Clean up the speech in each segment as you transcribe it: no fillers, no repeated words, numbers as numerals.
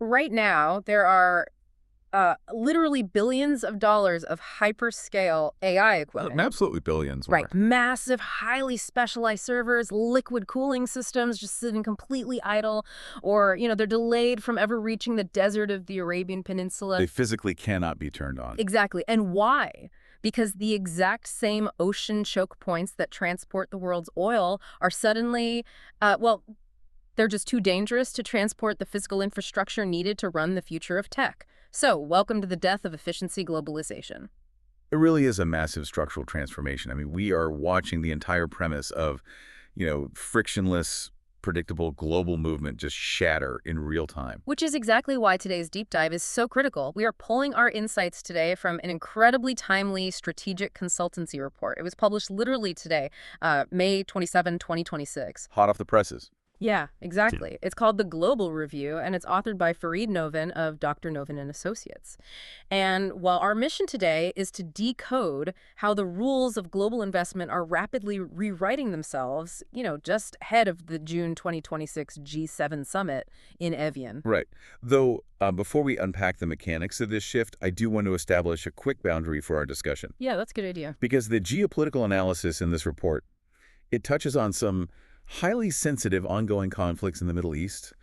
right now, there are literally billions of dollars of hyperscale AI equipment. Absolutely billions Right. more. Massive, highly specialized servers, liquid cooling systems just sitting completely idle, or, they're delayed from ever reaching the desert of the Arabian Peninsula. They physically cannot be turned on. Exactly. And why? Because the exact same ocean choke points that transport the world's oil are suddenly, they're just too dangerous to transport the physical infrastructure needed to run the future of tech. So, welcome to the death of efficiency globalization. It really is a massive structural transformation. I mean, we are watching the entire premise of, frictionless, predictable global movement just shatter in real time. Which is exactly why today's deep dive is so critical. We are pulling our insights today from an incredibly timely strategic consultancy report. It was published literally today, May 27, 2026. Hot off the presses. Yeah, exactly. It's called The Global Review, and it's authored by Farid Novin of Dr. Novin and Associates. And while our mission today is to decode how the rules of global investment are rapidly rewriting themselves, just ahead of the June 2026 G7 summit in Evian. Right. Though, before we unpack the mechanics of this shift, I do want to establish a quick boundary for our discussion. Yeah, that's a good idea. Because the geopolitical analysis in this report, it touches on some highly sensitive ongoing conflicts in the Middle East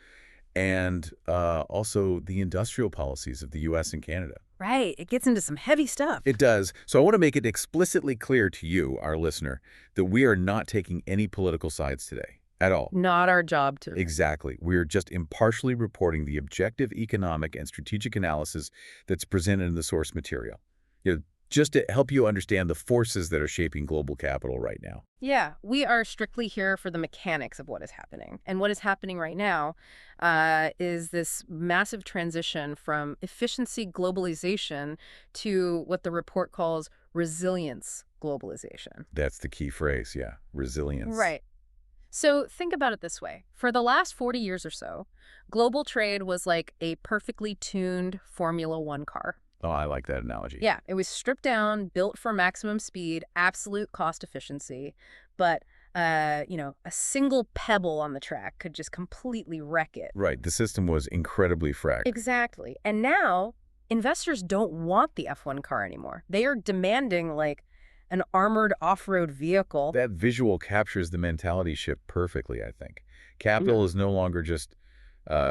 and also the industrial policies of the U.S. and Canada. Right. It gets into some heavy stuff. It does. So I want to make it explicitly clear to you, our listener, that we are not taking any political sides today at all. Not our job to. Exactly. We're just impartially reporting the objective economic and strategic analysis that's presented in the source material. Just to help you understand the forces that are shaping global capital right now. Yeah, we are strictly here for the mechanics of what is happening. And what is happening right now is this massive transition from efficiency globalization to what the report calls resilience globalization. That's the key phrase, yeah. Resilience. Right. So think about it this way. For the last 40 years or so, global trade was like a perfectly tuned Formula One car. Oh, I like that analogy. Yeah, it was stripped down, built for maximum speed, absolute cost efficiency, but, a single pebble on the track could just completely wreck it. Right, the system was incredibly fragile. Exactly. And now, investors don't want the F1 car anymore. They are demanding, an armored off-road vehicle. That visual captures the mentality shift perfectly, I think. Capital is no longer just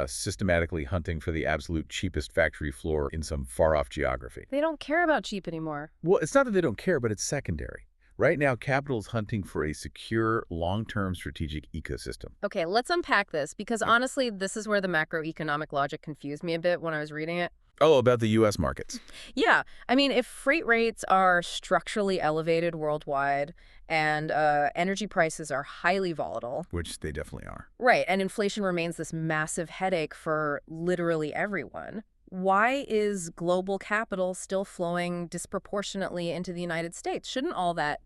systematically hunting for the absolute cheapest factory floor in some far-off geography. They don't care about cheap anymore. Well, it's not that they don't care, but it's secondary. Right now, capital is hunting for a secure, long-term strategic ecosystem. Okay, let's unpack this, because honestly, this is where the macroeconomic logic confused me a bit when I was reading it. Oh, about the U.S. markets. Yeah. I mean, if freight rates are structurally elevated worldwide and energy prices are highly volatile. Which they definitely are. Right. And inflation remains this massive headache for literally everyone. Why is global capital still flowing disproportionately into the United States? Shouldn't all that,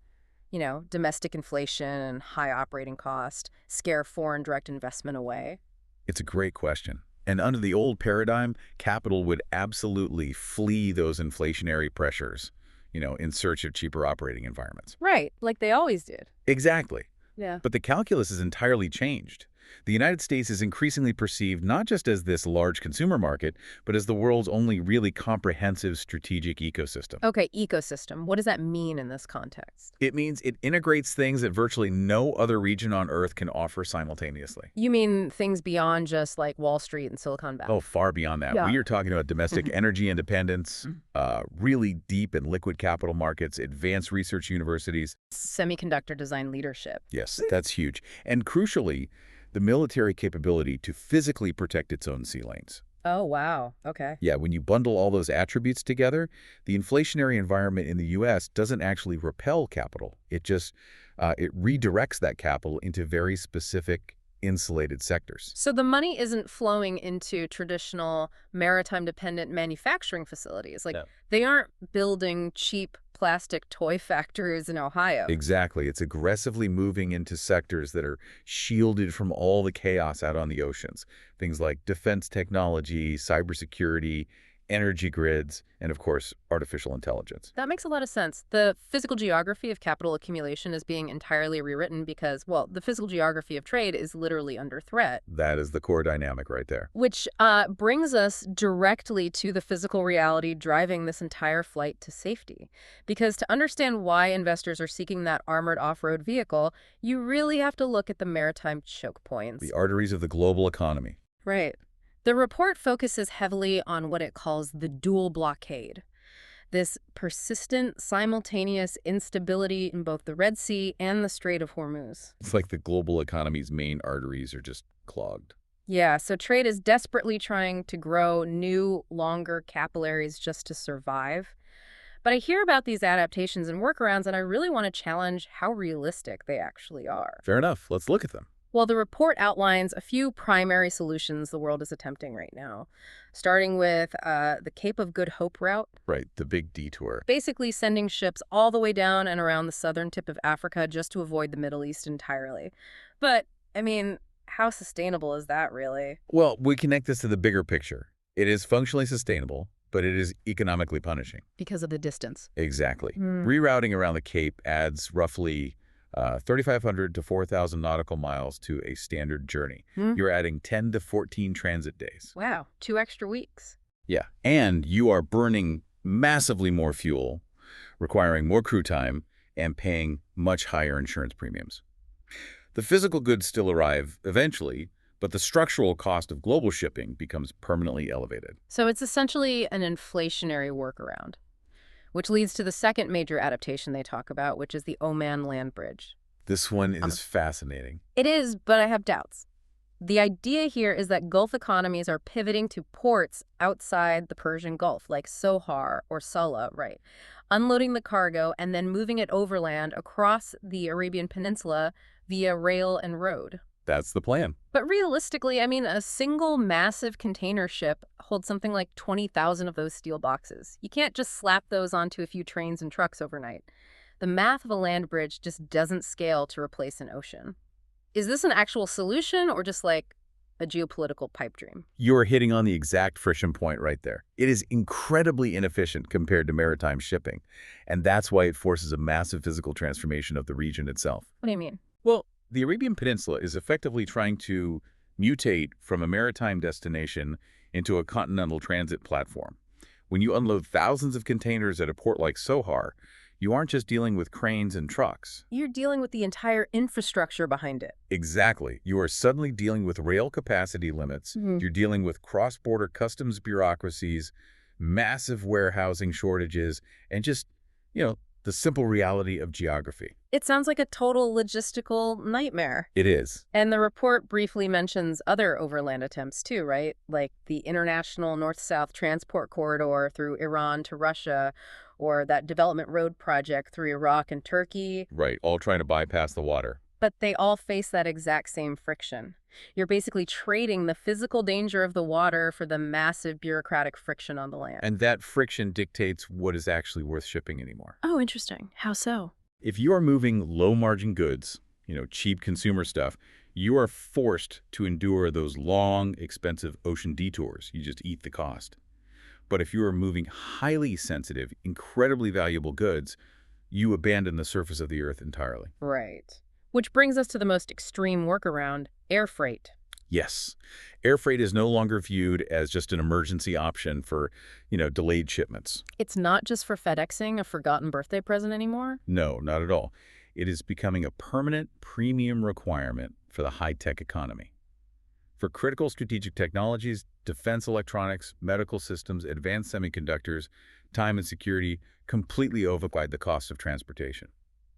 domestic inflation and high operating cost scare foreign direct investment away? It's a great question. And under the old paradigm, capital would absolutely flee those inflationary pressures, in search of cheaper operating environments. Right, like they always did. Exactly. Yeah. But the calculus has entirely changed. The United States is increasingly perceived not just as this large consumer market, but as the world's only really comprehensive strategic ecosystem. Okay, ecosystem. What does that mean in this context? It means it integrates things that virtually no other region on Earth can offer simultaneously. You mean things beyond just like Wall Street and Silicon Valley? Oh, far beyond that. Yeah. We are talking about domestic energy independence, really deep and liquid capital markets, advanced research universities. Semiconductor design leadership. Yes, that's huge. And crucially, the military capability to physically protect its own sea lanes. Oh, wow. Okay. Yeah, when you bundle all those attributes together, the inflationary environment in the U.S. doesn't actually repel capital. It just it redirects that capital into very specific insulated sectors. So the money isn't flowing into traditional maritime-dependent manufacturing facilities. No. They aren't building cheap plastic toy factories in Ohio. Exactly. It's aggressively moving into sectors that are shielded from all the chaos out on the oceans. Things like defense technology, cybersecurity, energy grids, and of course, artificial intelligence. That makes a lot of sense. The physical geography of capital accumulation is being entirely rewritten because, well, the physical geography of trade is literally under threat. That is the core dynamic right there. Which brings us directly to the physical reality driving this entire flight to safety. Because to understand why investors are seeking that armored off-road vehicle, you really have to look at the maritime choke points. The arteries of the global economy. Right. The report focuses heavily on what it calls the dual blockade. This persistent, simultaneous instability in both the Red Sea and the Strait of Hormuz. It's like the global economy's main arteries are just clogged. Yeah, so trade is desperately trying to grow new, longer capillaries just to survive. But I hear about these adaptations and workarounds, and I really want to challenge how realistic they actually are. Fair enough. Let's look at them. Well, the report outlines a few primary solutions the world is attempting right now, starting with the Cape of Good Hope route. Right, the big detour. Basically sending ships all the way down and around the southern tip of Africa just to avoid the Middle East entirely. But, I mean, how sustainable is that really? Well, we connect this to the bigger picture. It is functionally sustainable, but it is economically punishing. Because of the distance. Exactly. Rerouting around the Cape adds roughly 3,500 to 4,000 nautical miles to a standard journey. You're adding 10 to 14 transit days. Wow, 2 extra weeks. Yeah, and you are burning massively more fuel, requiring more crew time, and paying much higher insurance premiums. The physical goods still arrive eventually, but the structural cost of global shipping becomes permanently elevated. So it's essentially an inflationary workaround, which leads to the second major adaptation they talk about, which is the Oman land bridge. This one is fascinating. It is, but I have doubts. The idea here is that Gulf economies are pivoting to ports outside the Persian Gulf, like Sohar or Sulla, right? Unloading the cargo and then moving it overland across the Arabian Peninsula via rail and road. That's the plan. But realistically, I mean, a single massive container ship holds something like 20,000 of those steel boxes. You can't just slap those onto a few trains and trucks overnight. The math of a land bridge just doesn't scale to replace an ocean. Is this an actual solution or just like a geopolitical pipe dream? You're hitting on the exact friction point right there. It is incredibly inefficient compared to maritime shipping, and that's why it forces a massive physical transformation of the region itself. What do you mean? Well, the Arabian Peninsula is effectively trying to mutate from a maritime destination into a continental transit platform. When you unload thousands of containers at a port like Sohar, you aren't just dealing with cranes and trucks. You're dealing with the entire infrastructure behind it. Exactly. You are suddenly dealing with rail capacity limits. You're dealing with cross-border customs bureaucracies, massive warehousing shortages, and just, the simple reality of geography. It sounds like a total logistical nightmare. It is. And the report briefly mentions other overland attempts too, right? Like the international north-south transport corridor through Iran to Russia, or that development road project through Iraq and Turkey. Right, all trying to bypass the water. But they all face that exact same friction. You're basically trading the physical danger of the water for the massive bureaucratic friction on the land. And that friction dictates what is actually worth shipping anymore. Oh, interesting. How so? If you are moving low-margin goods, cheap consumer stuff, you are forced to endure those long, expensive ocean detours. You just eat the cost. But if you are moving highly sensitive, incredibly valuable goods, you abandon the surface of the earth entirely. Right. Which brings us to the most extreme workaround, air freight. Yes. Air freight is no longer viewed as just an emergency option for, delayed shipments. It's not just for FedExing a forgotten birthday present anymore? No, not at all. It is becoming a permanent premium requirement for the high-tech economy. For critical strategic technologies, defense electronics, medical systems, advanced semiconductors, time and security completely override the cost of transportation.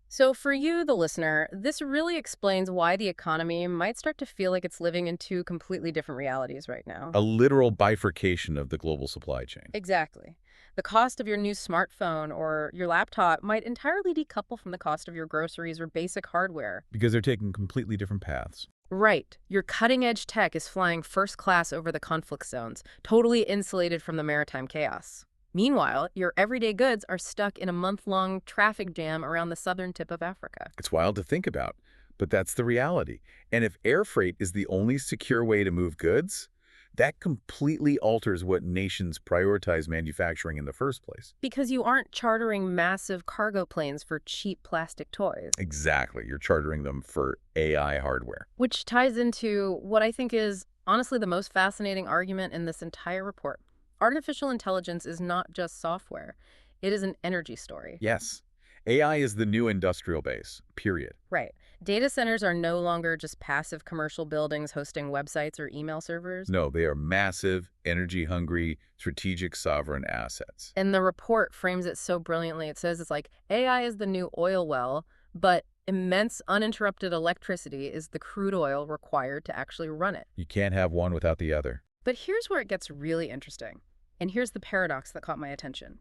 So for you, the listener, this really explains why the economy might start to feel like it's living in two completely different realities right now. A literal bifurcation of the global supply chain. Exactly. The cost of your new smartphone or your laptop might entirely decouple from the cost of your groceries or basic hardware. Because they're taking completely different paths. Right. Your cutting-edge tech is flying first class over the conflict zones, totally insulated from the maritime chaos. Meanwhile, your everyday goods are stuck in a month-long traffic jam around the southern tip of Africa. It's wild to think about, but that's the reality. And if air freight is the only secure way to move goods, That completely alters what nations prioritize manufacturing in the first place. Because you aren't chartering massive cargo planes for cheap plastic toys. Exactly. You're chartering them for AI hardware. Which ties into what I think is honestly the most fascinating argument in this entire report. Artificial intelligence is not just software. It is an energy story. Yes. AI is the new industrial base, period. Right. Data centers are no longer just passive commercial buildings hosting websites or email servers. No, they are massive, energy-hungry, strategic sovereign assets. And the report frames it so brilliantly. It says it's like AI is the new oil well, but immense uninterrupted electricity is the crude oil required to actually run it. You can't have one without the other. But here's where it gets really interesting. And here's the paradox that caught my attention.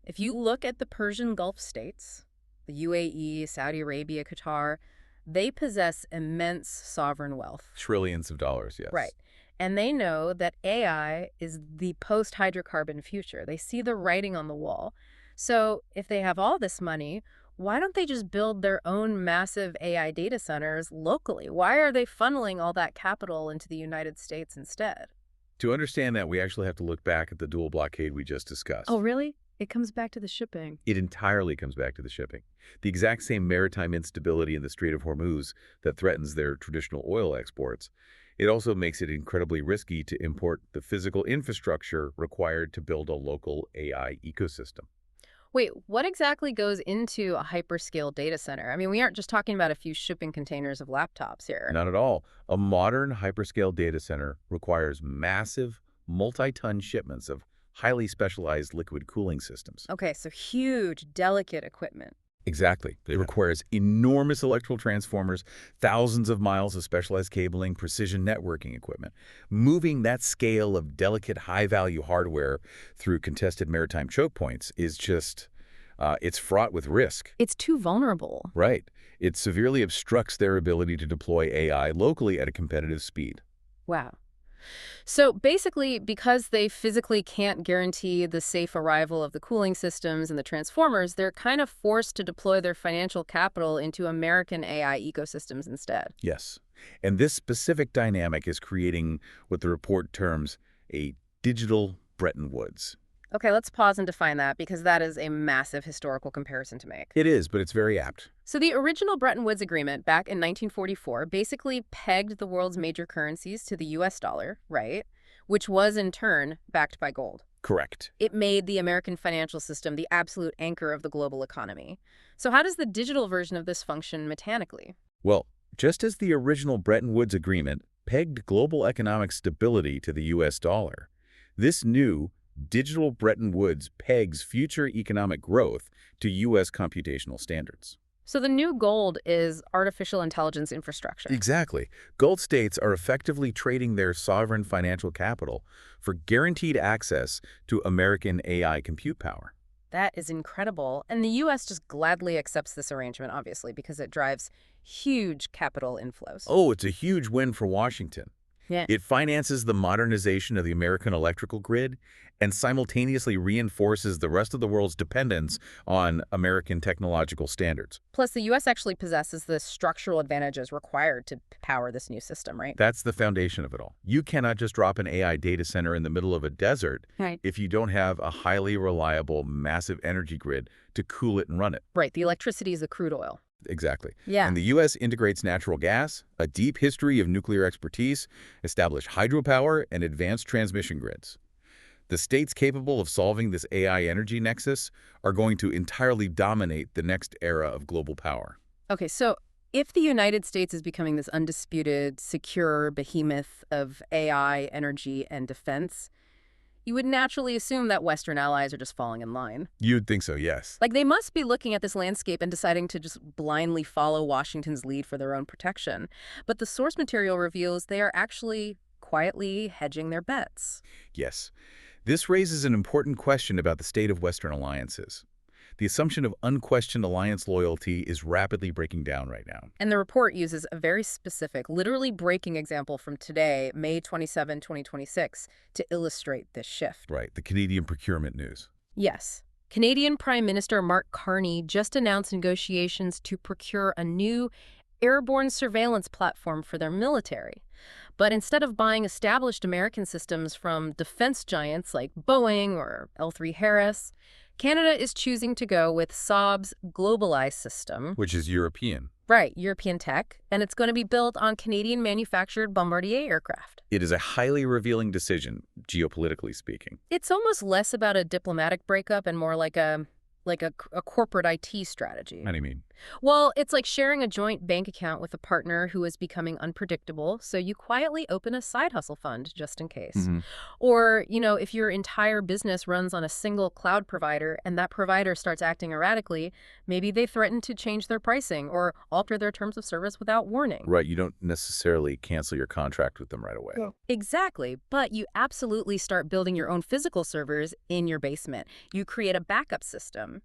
If you look at the Persian Gulf states, the UAE, Saudi Arabia, Qatar, they possess immense sovereign wealth. Trillions of dollars, yes. Right. And they know that AI is the post-hydrocarbon future. They see the writing on the wall. So if they have all this money, why don't they just build their own massive AI data centers locally? Why are they funneling all that capital into the United States instead? To understand that, we actually have to look back at the dual blockade we just discussed. Oh, really? It comes back to the shipping. It entirely comes back to the shipping. The exact same maritime instability in the Strait of Hormuz that threatens their traditional oil exports. It also makes it incredibly risky to import the physical infrastructure required to build a local AI ecosystem. Wait, what exactly goes into a hyperscale data center? I mean, we aren't just talking about a few shipping containers of laptops here. Not at all. A modern hyperscale data center requires massive, multi-ton shipments of highly specialized liquid cooling systems. Okay, so huge, delicate equipment. Exactly. It requires enormous electrical transformers, thousands of miles of specialized cabling, precision networking equipment. Moving that scale of delicate, high-value hardware through contested maritime choke points is just, it's fraught with risk. It's too vulnerable. Right. It severely obstructs their ability to deploy AI locally at a competitive speed. Wow. So basically, because they physically can't guarantee the safe arrival of the cooling systems and the transformers, they're kind of forced to deploy their financial capital into American AI ecosystems instead. Yes. And this specific dynamic is creating what the report terms a digital Bretton Woods. Okay, let's pause and define that because that is a massive historical comparison to make. It is, but it's very apt. So the original Bretton Woods Agreement back in 1944 basically pegged the world's major currencies to the US dollar, right? Which was in turn backed by gold. Correct. It made the American financial system the absolute anchor of the global economy. So how does the digital version of this function mechanically? Well, just as the original Bretton Woods Agreement pegged global economic stability to the US dollar, this new digital Bretton Woods pegs future economic growth to U.S. computational standards. So the new gold is artificial intelligence infrastructure. Exactly. Gold states are effectively trading their sovereign financial capital for guaranteed access to American AI compute power. That is incredible. And the U.S. just gladly accepts this arrangement, obviously, because it drives huge capital inflows. Oh, it's a huge win for Washington. Yeah. It finances the modernization of the American electrical grid and simultaneously reinforces the rest of the world's dependence on American technological standards. Plus, the U.S. actually possesses the structural advantages required to power this new system, right? That's the foundation of it all. You cannot just drop an AI data center in the middle of a desert if you don't have a highly reliable, massive energy grid to cool it and run it. Right. The electricity is the crude oil. Exactly. Yeah. And the U.S. integrates natural gas, a deep history of nuclear expertise, established hydropower, and advanced transmission grids. The states capable of solving this AI energy nexus are going to entirely dominate the next era of global power. Okay, so if the United States is becoming this undisputed, secure behemoth of AI, energy, and defense, you would naturally assume that Western allies are just falling in line. You'd think so, yes. Like, they must be looking at this landscape and deciding to just blindly follow Washington's lead for their own protection. But the source material reveals they are actually quietly hedging their bets. Yes. This raises an important question about the state of Western alliances. The assumption of unquestioned alliance loyalty is rapidly breaking down right now. And the report uses a very specific, literally breaking example from today, May 27, 2026, to illustrate this shift. Right, the Canadian procurement news. Yes. Canadian Prime Minister Mark Carney just announced negotiations to procure a new airborne surveillance platform for their military. But instead of buying established American systems from defense giants like Boeing or L3 Harris, Canada is choosing to go with Saab's globalized system. Which is European. Right, European tech, and it's going to be built on Canadian-manufactured Bombardier aircraft. It is a highly revealing decision, geopolitically speaking. It's almost less about a diplomatic breakup and more like a corporate IT strategy. How do you mean? Well, it's like sharing a joint bank account with a partner who is becoming unpredictable, so you quietly open a side hustle fund just in case. Or, if your entire business runs on a single cloud provider and that provider starts acting erratically, maybe they threaten to change their pricing or alter their terms of service without warning. Right, you don't necessarily cancel your contract with them right away. No. Exactly, but you absolutely start building your own physical servers in your basement. You create a backup system.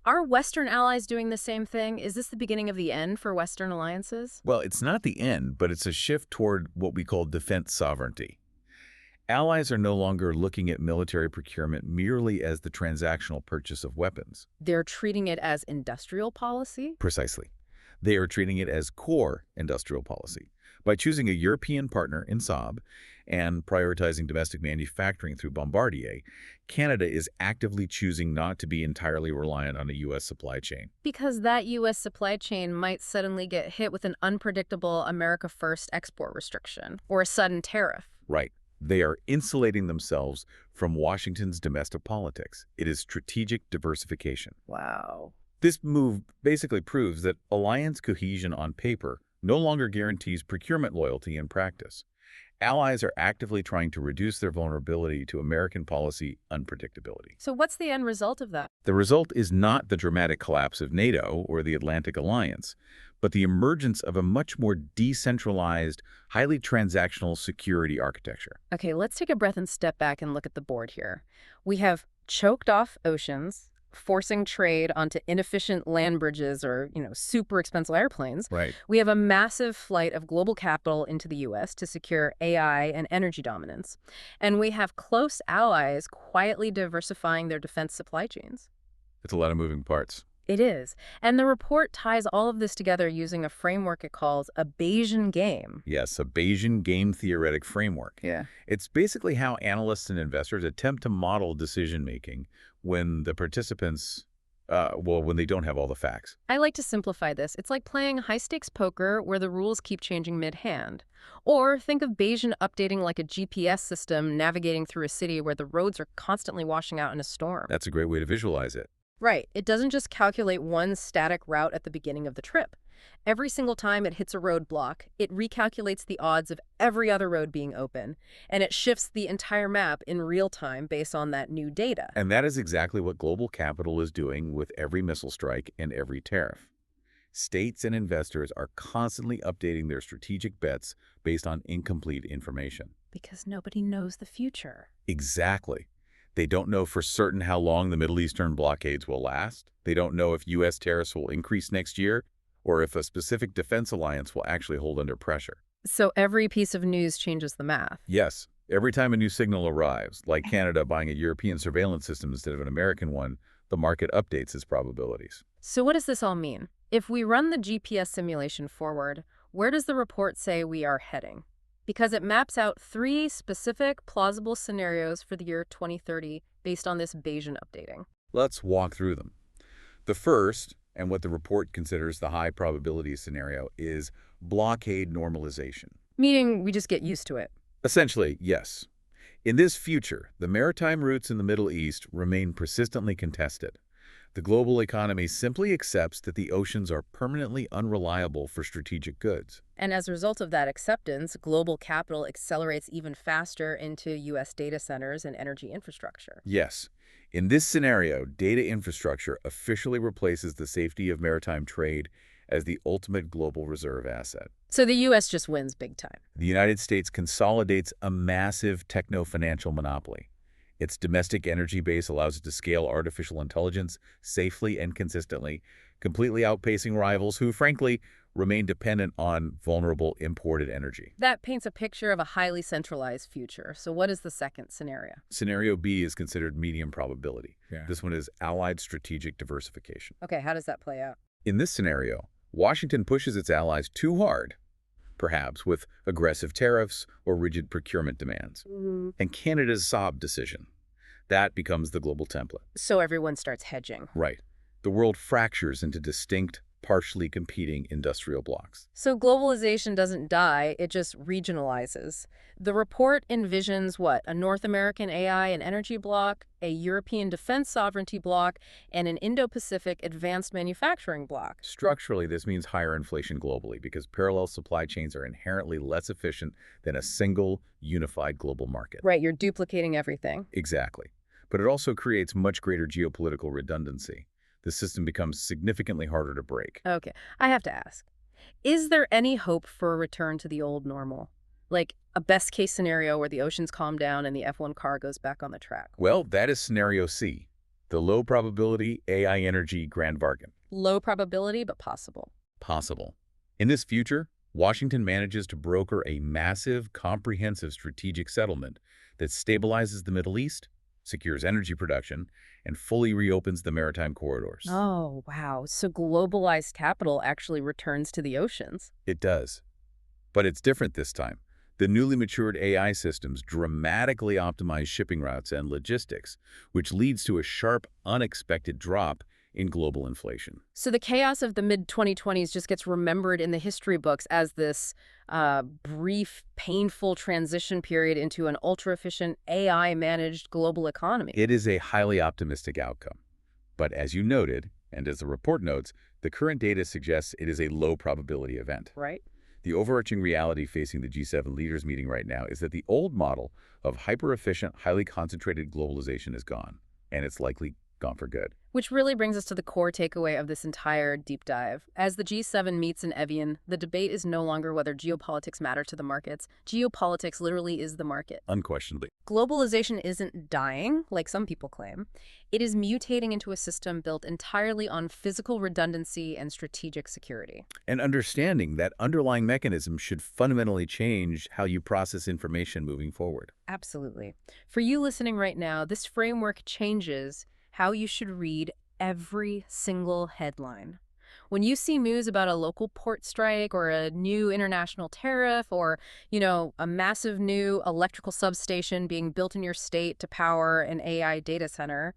Are Western allies doing the same thing? Is this the beginning of the end for Western alliances? Well, it's not the end, but it's a shift toward what we call defense sovereignty. Allies are no longer looking at military procurement merely as the transactional purchase of weapons. They're treating it as industrial policy? Precisely. They are treating it as core industrial policy. By choosing a European partner in Saab and prioritizing domestic manufacturing through Bombardier, Canada is actively choosing not to be entirely reliant on a U.S. supply chain. Because that U.S. supply chain might suddenly get hit with an unpredictable America First export restriction or a sudden tariff. Right. They are insulating themselves from Washington's domestic politics. It is strategic diversification. Wow. This move basically proves that alliance cohesion on paper no longer guarantees procurement loyalty in practice. Allies are actively trying to reduce their vulnerability to American policy unpredictability. So what's the end result of that? The result is not the dramatic collapse of NATO or the Atlantic Alliance, but the emergence of a much more decentralized, highly transactional security architecture. Okay, let's take a breath and step back and look at the board here. We have choked off oceans, forcing trade onto inefficient land bridges or, super expensive airplanes. Right. We have a massive flight of global capital into the U.S. to secure AI and energy dominance. And we have close allies quietly diversifying their defense supply chains. It's a lot of moving parts. It is. And the report ties all of this together using a framework it calls a Bayesian game. Yes, a Bayesian game-theoretic framework. Yeah. It's basically how analysts and investors attempt to model decision-making when the participants, when they don't have all the facts. I like to simplify this. It's like playing high-stakes poker where the rules keep changing mid-hand. Or think of Bayesian updating like a GPS system navigating through a city where the roads are constantly washing out in a storm. That's a great way to visualize it. Right. It doesn't just calculate one static route at the beginning of the trip. Every single time it hits a roadblock, it recalculates the odds of every other road being open, and it shifts the entire map in real time based on that new data. And that is exactly what global capital is doing with every missile strike and every tariff. States and investors are constantly updating their strategic bets based on incomplete information. Because nobody knows the future. Exactly. They don't know for certain how long the Middle Eastern blockades will last. They don't know if U.S. tariffs will increase next year, or if a specific defense alliance will actually hold under pressure. So every piece of news changes the math. Yes. Every time a new signal arrives, like Canada buying a European surveillance system instead of an American one, the market updates its probabilities. So what does this all mean? If we run the GPS simulation forward, where does the report say we are heading? Because it maps out 3 specific, plausible scenarios for the year 2030 based on this Bayesian updating. Let's walk through them. The first, and what the report considers the high probability scenario, is blockade normalization. Meaning we just get used to it. Essentially, yes. In this future, the maritime routes in the Middle East remain persistently contested. The global economy simply accepts that the oceans are permanently unreliable for strategic goods. And as a result of that acceptance, global capital accelerates even faster into U.S. data centers and energy infrastructure. Yes. In this scenario, data infrastructure officially replaces the safety of maritime trade as the ultimate global reserve asset. So the U.S. just wins big time. The United States consolidates a massive techno-financial monopoly. Its domestic energy base allows it to scale artificial intelligence safely and consistently, completely outpacing rivals who, frankly, remain dependent on vulnerable imported energy. That paints a picture of a highly centralized future. So what is the second scenario? Scenario B is considered medium probability. This one is allied strategic diversification. Okay, how does that play out? In this scenario, Washington pushes its allies too hard, perhaps with aggressive tariffs or rigid procurement demands. And Canada's Saab decision, that becomes the global template. So everyone starts hedging. Right. The world fractures into distinct, partially competing industrial blocs. So globalization doesn't die, it just regionalizes. The report envisions what? A North American AI and energy bloc, a European defense sovereignty bloc, and an Indo-Pacific advanced manufacturing bloc. Structurally, this means higher inflation globally because parallel supply chains are inherently less efficient than a single, unified global market. Right, you're duplicating everything. Exactly. But it also creates much greater geopolitical redundancy. The system becomes significantly harder to break. Okay, I have to ask, is there any hope for a return to the old normal? Like a best-case scenario where the oceans calm down and the F1 car goes back on the track? Well, that is scenario C, the low probability AI energy grand bargain. Low probability, but possible. Possible. In this future, Washington manages to broker a massive, comprehensive strategic settlement that stabilizes the Middle East, secures energy production, and fully reopens the maritime corridors. Oh, wow. So globalized capital actually returns to the oceans. It does. But it's different this time. The newly matured AI systems dramatically optimize shipping routes and logistics, which leads to a sharp, unexpected drop in global inflation. So the chaos of the mid-2020s just gets remembered in the history books as this brief, painful transition period into an ultra-efficient, AI-managed global economy. It is a highly optimistic outcome. But as you noted, and as the report notes, the current data suggests it is a low probability event. Right. The overarching reality facing the G7 leaders meeting right now is that the old model of hyper-efficient, highly concentrated globalization is gone, and it's likely gone for good. Which really brings us to the core takeaway of this entire deep dive. As the G7 meets in Evian, the debate is no longer whether geopolitics matter to the markets. Geopolitics literally is the market. Unquestionably. Globalization isn't dying, like some people claim. It is mutating into a system built entirely on physical redundancy and strategic security. And understanding that underlying mechanism should fundamentally change how you process information moving forward. Absolutely. For you listening right now, this framework changes how you should read every single headline. When you see news about a local port strike or a new international tariff or, a massive new electrical substation being built in your state to power an AI data center,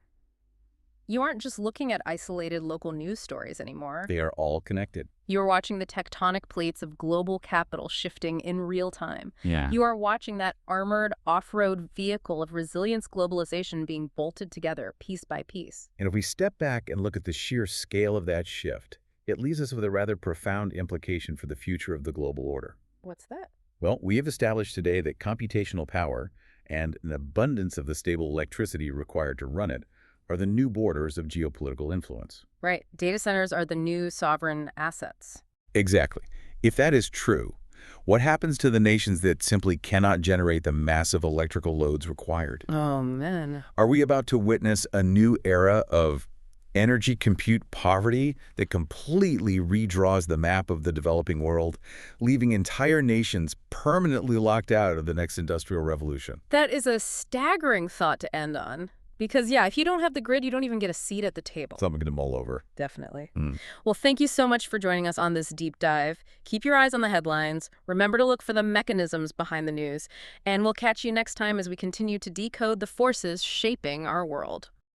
you aren't just looking at isolated local news stories anymore. They are all connected. You're watching the tectonic plates of global capital shifting in real time. Yeah. You are watching that armored off-road vehicle of resilience globalization being bolted together piece by piece. And if we step back and look at the sheer scale of that shift, it leaves us with a rather profound implication for the future of the global order. What's that? Well, we have established today that computational power and an abundance of the stable electricity required to run it are the new borders of geopolitical influence. Right. Data centers are the new sovereign assets. Exactly. If that is true, what happens to the nations that simply cannot generate the massive electrical loads required? Oh, man. Are we about to witness a new era of energy compute poverty that completely redraws the map of the developing world, leaving entire nations permanently locked out of the next industrial revolution? That is a staggering thought to end on. Because, yeah, if you don't have the grid, you don't even get a seat at the table. Something to mull over. Definitely. Well, thank you so much for joining us on this deep dive. Keep your eyes on the headlines. Remember to look for the mechanisms behind the news. And we'll catch you next time as we continue to decode the forces shaping our world.